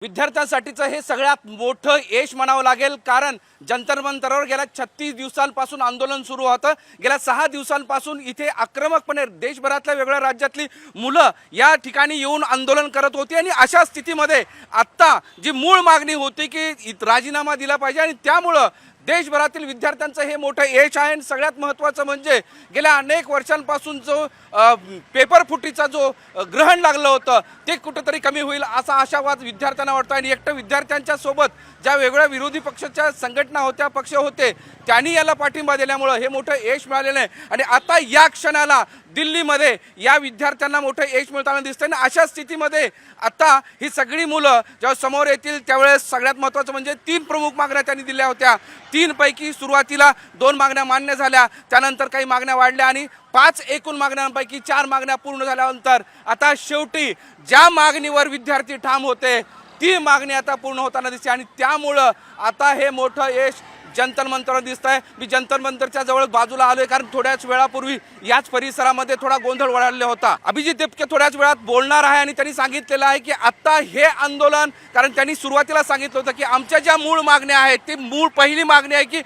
विद्यार्थ्यांसाठीचं हे सगळ्यात मोठं यश म्हणावं लागेल, कारण जंतर मंतरवर गेल्या 36 दिवसांपासून आंदोलन सुरू होतं। गेल्या 6 दिवसांपासून इथे आक्रमकपणे देशभरातल्या वेगवेगळ्या राज्यातली मुलं या ठिकाणी येऊन आंदोलन करत होती आणि अशा स्थितीमध्ये आत्ता जी मूळ मागणी होती की राजीनामा दिला पाहिजे आणि त्यामुळं देशभरातील विद्यार्थ्यांचं हे मोठं यश आहे। सगळ्यात महत्त्वाचं म्हणजे गेल्या अनेक वर्षांपासून जो पेपर फुटीचा जो ग्रहण लागलं होतं ते कुठेतरी कमी होईल असा आशावाद विद्यार्थ्यांना वाटतो। आणि एकटं विद्यार्थ्यांच्या सोबत ज्या वेगळ्या विरोधी पक्षाच्या संघटना होत्या, पक्ष होते, त्यांनी याला पाठिंबा दिल्यामुळं हे मोठं यश मिळालेलं आहे। आणि आता या क्षणाला दिल्लीमध्ये या विद्यार्थ्यांना मोठं यश मिळताना दिसतंय। आणि अशा स्थितीमध्ये आता ही सगळी मुलं जेव्हा समोर येतील त्यावेळेस सगळ्यात महत्त्वाचं म्हणजे 3 प्रमुख मागण्या त्यांनी दिल्या होत्या। 3 पैकी सुरुवातीला 2 मागण्या मान्य झाल्या, त्यानंतर काही मागण्या वाढल्या आणि 5 एकूण मागण्यांपैकी 4 मागण्या पूर्ण झाल्यानंतर आता शेवटी ज्या मागणीवर विद्यार्थी ठाम होते ती मागणी आता पूर्ण होताना दिसते। आणि त्यामुळं आता हे मोठं यश जंतर मंतरवर दिसतंय। मी जंतर मंतरच्या जवळ बाजूला आलोय, कारण थोड्याच वेळापूर्वी याच परिसरामध्ये थोडा गोंधळ उडालेला होता। अभिजित दिपके थोड्याच वेळात बोलणार आहे आणि त्यांनी सांगितलेलं आहे की आता हे आंदोलन, कारण त्यांनी सुरुवातीला सांगितलं होतं की आमच्या ज्या मूळ मागण्या आहेत ती पहिली मागणी आहे की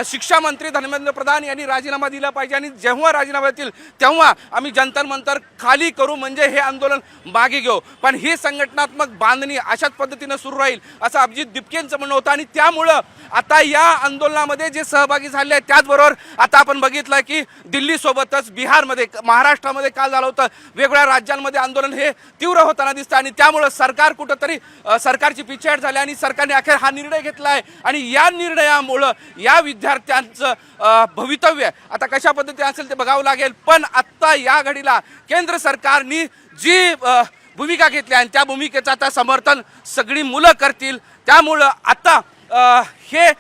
शिक्षा मंत्री धर्मेंद्र प्रधान यांनी राजीनामा दिला पाहिजे आणि जेव्हा राजीनामा देतील तेव्हा आम्ही जंतर मंतर खाली करू, म्हणजे हे आंदोलन मागे घेऊ। पण ही संघटनात्मक बांधणी अशाच पद्धतीने सुरू राहील असं अभिजित दिपकेंचं म्हणणं होतं। आणि त्यामुळं आता या आंदोलनामध्ये जे सहभागी झाले आहेत त्याचबरोबर आता आपण बघितलं की दिल्लीसोबतच बिहारमध्ये, महाराष्ट्रामध्ये काल झालं होतं, वेगवेगळ्या राज्यांमध्ये आंदोलन हे तीव्र होताना दिसतं। आणि त्यामुळं सरकार कुठंतरी सरकारची पिछेहाट झाली आणि सरकारने अखेर हा निर्णय घेतला आहे। आणि या निर्णयामुळं या विद्यार्थ्यांचं भवितव्य आता कशा पद्धतीने असेल ते बघावं लागेल। पण आत्ता या घडीला केंद्र सरकारने जी भूमिका घेतली आणि त्या भूमिकेचं आता समर्थन सगळी मुलं करतील। त्यामुळं आता हे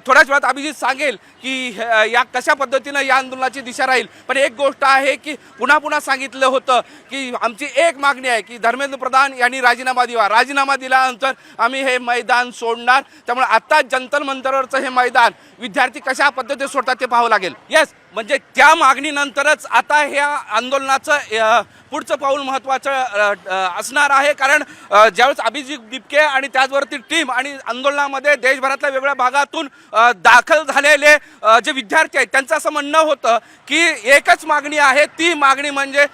थोड्याच वेळात अभिजित सांगेल की या कशा पद्धतीनं या आंदोलनाची दिशा राहील। पण एक गोष्ट आहे की पुन्हा सांगितलं होतं की आमची एक मागणी आहे की धर्मेंद्र प्रधान यांनी राजीनामा द्यावा, राजीनामा दिल्यानंतर आम्ही हे मैदान सोडणार। त्यामुळे आता जंतर मंतरवरचं हे मैदान विद्यार्थी कशा पद्धतीने सोडतात ते पाहावं लागेल। येस, म्हणजे त्या मागणीनंतरच आता ह्या आंदोलनाचं पुढचं पाऊल महत्त्वाचं असणार आहे, कारण ज्यावेळेस अभिजित दिपके आणि त्याचबरोबर ती टीम आणि आंदोलनामध्ये देशभरातल्या वेगवेगळ्या भागातून दाखल झालेले जे विद्यार्थी आहेत त्यांचं असं म्हणणं होतं की एकच मागणी आहे, ती मागणी म्हणजे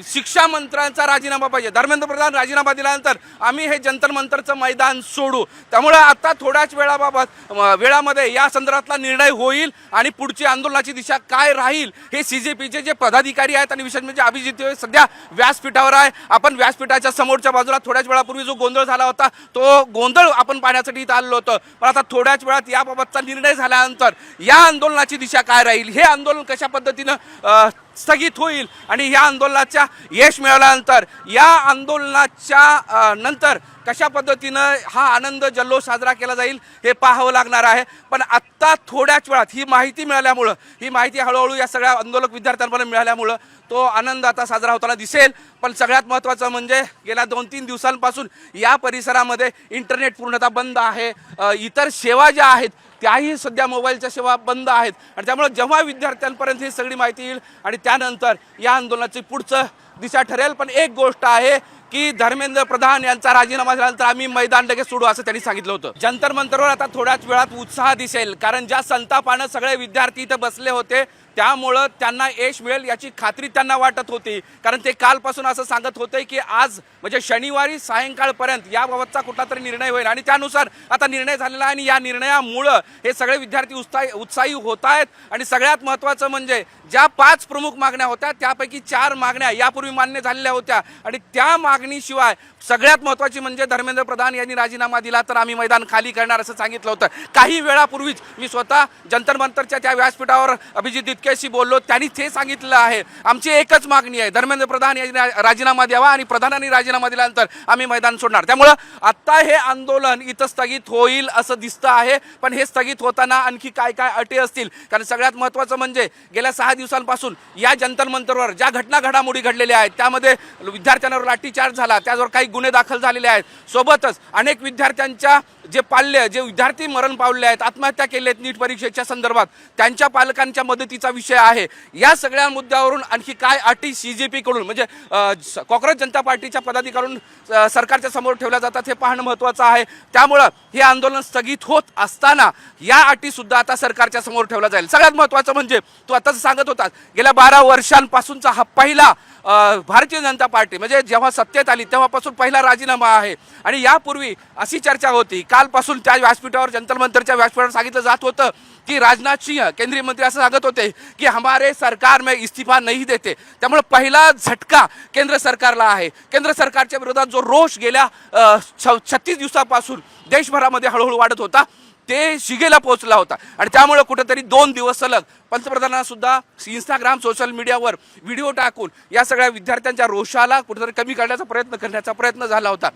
शिक्षा मंत्र्यांचा राजीनामा पाहिजे। धर्मेंद्र प्रधान राजीनामा दिल्यानंतर आम्ही हे जंतर मंतरचं मैदान सोडू। त्यामुळे आता थोड्याच वेळामध्ये या संदर्भातला निर्णय होईल आणि पुढची आंदोलनाची दिशा काय राहील हे CJPचे जे पदाधिकारी आहेत आणि विशेष म्हणजे अभिजित सध्या व्यासपीठावर आहे। आपण व्यासपीठाच्या समोरच्या बाजूला थोड्याच वेळापूर्वी जो गोंधळ झाला होता तो गोंधळ आपण पाहण्यासाठी इथं आलेलो होतो। पण आता थोड्याच वेळात याबाबतचा निर्णय झाल्यानंतर या आंदोलनाची दिशा काय राहील, हे आंदोलन कशा पद्धतीनं स्थगित होईल आणि या आंदोलनाच्या यश मिळाल्यानंतर या आंदोलनाच्या नंतर कशा पद्धतीनं हा आनंद जल्लोष साजरा केला जाईल हे पाहावं लागणार आहे। पण आत्ता थोड्याच वेळात ही माहिती मिळाल्यामुळं, ही माहिती हळूहळू या सगळ्या आंदोलक विद्यार्थ्यांपर्यंत मिळाल्यामुळं तो आनंद आता साजरा होताना दिसेल। पण सगळ्यात महत्त्वाचं म्हणजे गेल्या 2-3 दिवसांपासून या परिसरामध्ये इंटरनेट पूर्णतः बंद आहे, इतर सेवा ज्या आहेत त्याही सध्या मोबाईलच्या सेवा बंद आहेत। आणि त्यामुळे जेव्हा विद्यार्थ्यांपर्यंत ही सगळी माहिती येईल आणि त्यानंतर या आंदोलनाची पुढचं दिशा ठरेल। पण एक गोष्ट आहे की धर्मेंद्र प्रधान यांचा राजीनामा झाल्यानंतर आम्ही मैदान लगेच सोडू असं त्यांनी सांगितलं होतं। जंतर मंतरवर आता थोड्याच वेळात उत्साह दिसेल, कारण ज्या संतापानं सगळे विद्यार्थी इथं बसले होते त्यामुळं त्यांना यश मिळेल याची खात्री त्यांना वाटत होती। कारण ते कालपासून असं सांगत होते की आज म्हणजे शनिवारी सायंकाळपर्यंत याबाबतचा कुठला तरी निर्णय होईल आणि त्यानुसार आता निर्णय झालेला आहे। आणि या निर्णयामुळं हे सगळे विद्यार्थी उत्साही होत आहेत। आणि सगळ्यात महत्त्वाचं म्हणजे ज्या 5 प्रमुख मागण्या होत्या त्यापैकी 4 मागण्या यापूर्वी मान्य झालेल्या होत्या आणि त्या मागणीशिवाय सगळ्यात महत्त्वाची म्हणजे धर्मेंद्र प्रधान यांनी राजीनामा दिला तर आम्ही मैदान खाली करणार असं सांगितलं होतं। काही वेळापूर्वीच मी स्वतः जंतर मंतरच्या त्या व्यासपीठावर अभिजित दिपकेशी बोललो, त्यांनी ते सांगितलं आहे आमची एकच मागणी आहे, धर्मेंद्र प्रधान यांनी राजीनामा द्यावा आणि प्रधानांनी राजीनामा दिल्यानंतर आम्ही मैदान सोडणार। त्यामुळं आता हे आंदोलन इथं स्थगित होईल असं दिसतं आहे। पण हे स्थगित होताना आणखी काय काय अटी असतील, कारण सगळ्यात महत्त्वाचं म्हणजे गेल्या 6 दिवसांपासून या जंतर मंतरवर ज्या घडामोडी घडलेल्या आहेत त्यामध्ये विद्यार्थ्यांवर लाठीचार्ज झाला, त्याचबरोबर काही गुन्हे दाखल झालेले आहेत, सोबतच अनेक विद्यार्थ्यांच्या जे पाल्य जे विद्यार्थी मरण पावले आहेत, आत्महत्या केल्या आहेत नीट परीक्षेच्या संदर्भात, त्यांच्या पालकांच्या मदतीचा विषय आहे. या सगळ्या मुद्द्यावरून आणखी काय अटी CJP कडून म्हणजे काँग्रेस जनता पार्टीच्या पदाधिकाऱ्यांकडून सरकारच्या समोर ठेवल्या जातात हे पाहणं महत्त्वाचं आहे. त्यामुळं हे आंदोलन स्थगित होत असताना या अटी सुद्धा आता सरकारच्या समोर ठेवल्या जाईल. सगळ्यात महत्त्वाचं म्हणजे तू आताच सांगत होतास, गेल्या 12 वर्षांपासूनचा हा पहिला भारतीय जनता पार्टी म्हणजे जेव्हा सत्तेत आली तेव्हापासून पहिला राजीनामा आहे. आणि यापूर्वी अशी चर्चा होती, कालपासून त्या व्यासपीठावर जंतर मंतरच्या व्यासपीठावर सांगितलं जात होतं की राजनाथ सिंह केंद्रीय मंत्री असं सांगत होते की हमारे सरकार में इस्तीफा नहीं देते. त्यामुळे पहिला झटका केंद्र सरकारला आहे. केंद्र सरकारच्या विरोधात जो रोष गेल्या 36 दिवसापासून देशभरामध्ये हळूहळू वाढत होता ते शिगेला पोहोचला होता. आणि त्यामुळे कुठेतरी 2 दिवस सलग पंतप्रधानांना सुद्धा इंस्टाग्राम सोशल मीडियावर व्हिडिओ टाकून या सगळ्या विद्यार्थ्यांच्या रोषाला कुठेतरी कमी करण्याचा प्रयत्न झाला होता.